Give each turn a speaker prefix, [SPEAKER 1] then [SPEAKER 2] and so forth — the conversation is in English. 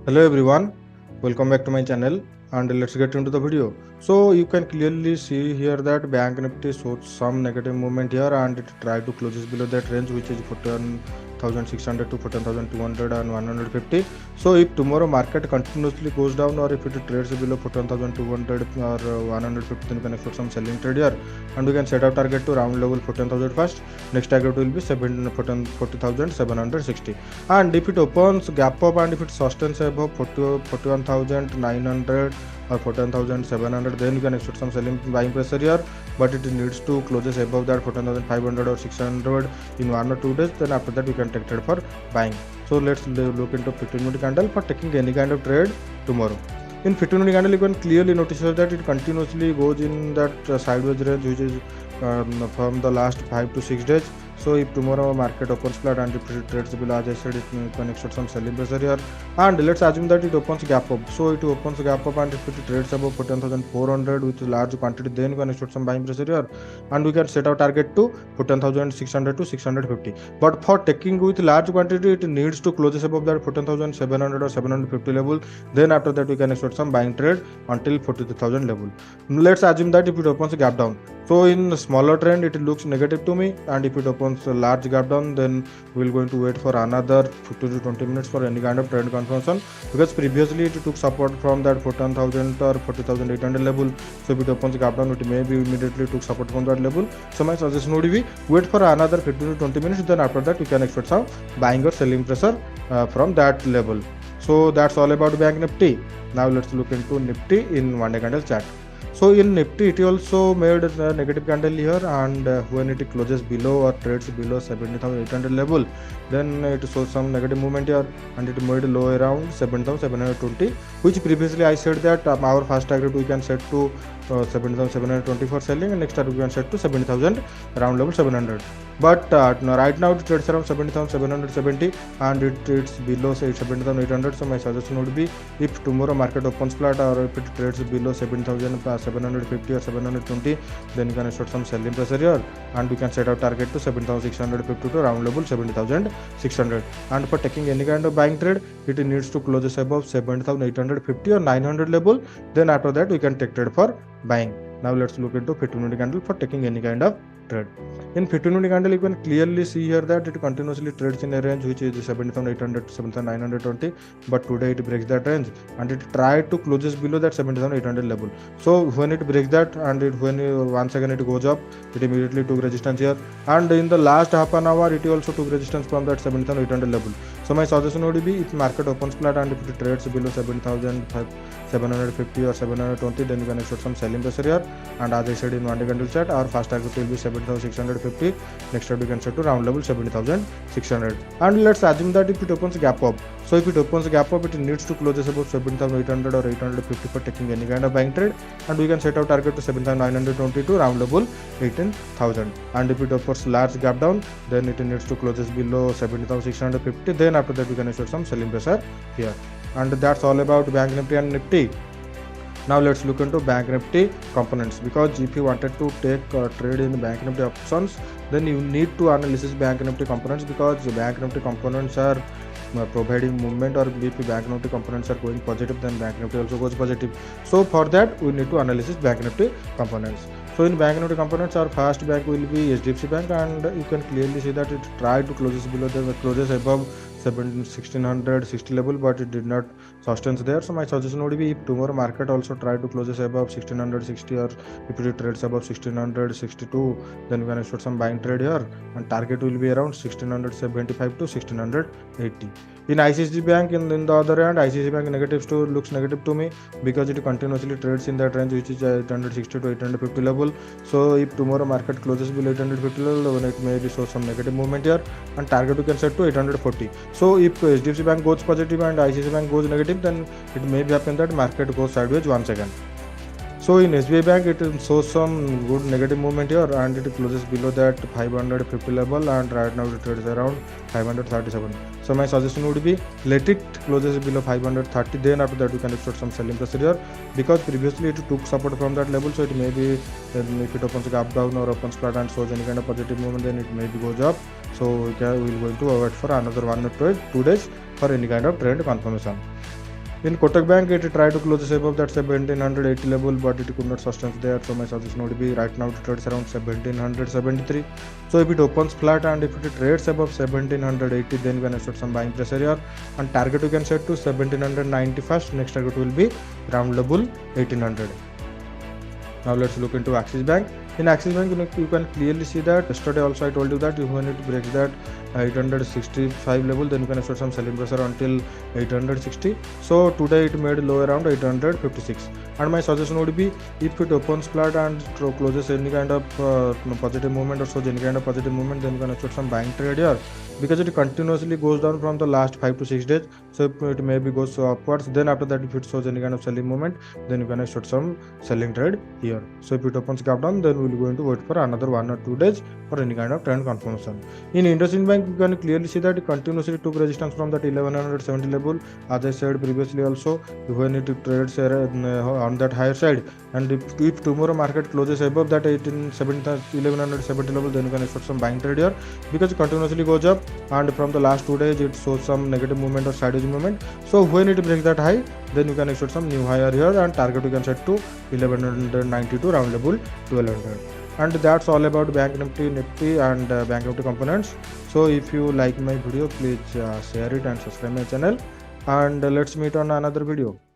[SPEAKER 1] Hello everyone, welcome back to my channel and let's get into the video. So you can clearly see here that Bank Nifty shows some negative movement here and it tried to closes below that range which is 14,600 to 14,200 and 150. So if tomorrow market continuously goes down or if it trades below 14,200 or 150, then you can expect some selling trade here and we can set our target to round level 14,000 first. Next target will be 40,760. And if it opens gap up and if it sustains above 41,900 or 14,700, then you can expect some selling buying pressure here, but it needs to closes above that 14,500 or 600 in 1 or 2 days. Then after that we can take trade for buying. So let's look into 15-minute candle for taking any kind of trade tomorrow. In 15-minute candle, you can clearly notice that it continuously goes in that sideways range which is from the last 5 to 6 days. So if tomorrow market opens flat and if it trades below, as I said, it can expect some selling pressure here. And let's assume that it opens gap up. So it opens gap up and if it trades above 14,400 with large quantity, then you can expect some buying pressure here. And we can set our target to 14,600 to 650. But for taking with large quantity, it needs to close above that 14,700 or 750 level. Then after that we can expect some buying trade until 42,000 level. Let's assume that if it opens a gap down. So in smaller trend it looks negative to me, and if it opens a large gap down, then we're going to wait for another 15 to 20 minutes for any kind of trend confirmation, because previously it took support from that 14,000 or 40,800 level. So if it opens gap down, it may be immediately took support from that level. So my suggestion would be wait for another 15 to 20 minutes, then after that we can expect some buying or selling pressure from that level. So that's all about Bank Nifty. Now let's look into Nifty in 1 day candle chart. So in Nifty, it also made a negative candle here, and when it closes below or trades below 70,800 level, then it shows some negative movement here, and it made a low around 7,720, which previously I said that our first target we can set to 7,720 for selling, and next target we can set to 70,000 around level 700. But right now it trades around 70,770 and it trades below say 70,800. So my suggestion would be, if tomorrow market opens flat or if it trades below 7,750 or 720, then you can start some selling pressure here, and we can set our target to 7,650 to round level 70,600. And for taking any kind of buying trade, it needs to close above 7,850 or 900 level. Then after that we can take trade for buying. Now let's look into 15-minute candle for taking any kind of trade. In 15-minute candle, you can clearly see here that it continuously trades in a range which is 7,800 to 7,920, but today it breaks that range and it tried to closes below that 7,800 level. So when it breaks that and once again it goes up, it immediately took resistance here, and in the last half an hour it also took resistance from that 7,800 level. So my suggestion would be, if market opens flat and if it trades below 7,750 or 720, then you can expect some selling pressure here. And as I said in 1 day candle chart, our first target will be 7,650. Next time we can set to round level 70,600. And let's assume that if it opens gap up. So if it opens gap up, it needs to close about 7,800 or 850 for taking any kind of buying trade, and we can set our target to 7,920 to round level 18,000. And if it offers large gap down, then it needs to close below 70,650. Then after that we can expect some selling pressure here. And that's all about Bank Nifty and Nifty. Now let's look into Bank Nifty components, because if you wanted to take trade in Bank Nifty options, then you need to analyze Bank Nifty components, because Bank Nifty components are providing movement, or if Bank Nifty components are going positive, then Bank Nifty also goes positive. So for that we need to analyze Bank Nifty components. So in Bank Nifty components, our first bank will be HDFC Bank, and you can clearly see that it tried to closes below the closes above 1660 level, but it did not sustain there. So my suggestion would be, if tomorrow market also try to closes above 1660 or if it trades above 1662, then we can expect some buying trade here, and target will be around 1675 to 1680. In ICICI Bank, in the other hand, ICICI Bank looks negative to me, because it continuously trades in that range which is 860 to 850 level. So if tomorrow market closes below 850 level, then it may be show some negative movement here, and target we can set to 840. So if HDFC Bank goes positive and ICICI Bank goes negative, then it may be happen that market goes sideways once again. So in SBI Bank, it shows some good negative movement here, and it closes below that 550 level, and right now it trades around 537. So my suggestion would be, let it closes below 530, then after that we can expect some selling pressure here, because previously it took support from that level. So it may be, if it opens up down or opens flat and shows any kind of positive movement, then it may be goes up. So we will going to wait for another 1 or 2 days for any kind of trend confirmation. In Kotak Bank, it tried to close above that 1780 level, but it could not sustain there. So my suggestion would be right now it trades around 1773. So if it opens flat and if it trades above 1780, then you can expect some buying pressure here. And target you can set to 1790 first. Next target will be round level 1800. Now let's look into Axis Bank. In Axis Bank, you can clearly see that yesterday also I told you that when it breaks that 865 level, then you can expect some selling pressure until 860. So today it made low around 856. And my suggestion would be, if it opens flat and closes any kind of positive movement or shows any kind of positive movement, then you can expect some buying trade here, because it continuously goes down from the last 5 to 6 days. So it maybe goes upwards. Then after that, if it shows any kind of selling movement, then you can expect some selling trade here. So if it opens gap down, then we'll going to wait for another 1 or 2 days for any kind of trend confirmation. In IndusInd Bank, you can clearly see that it continuously took resistance from that 1170 level. As I said previously also, when it trades on that higher side, and if tomorrow market closes above that 1170 level, then you can expect some buying trade here, because it continuously goes up, and from the last 2 days it shows some negative movement or sideways movement. So when it breaks that high, then you can expect some new higher here, and target you can set to 1192 round level 1200. And that's all about Bank Nifty and Bank Nifty components. So if you like my video, please share it and subscribe my channel, and let's meet on another video.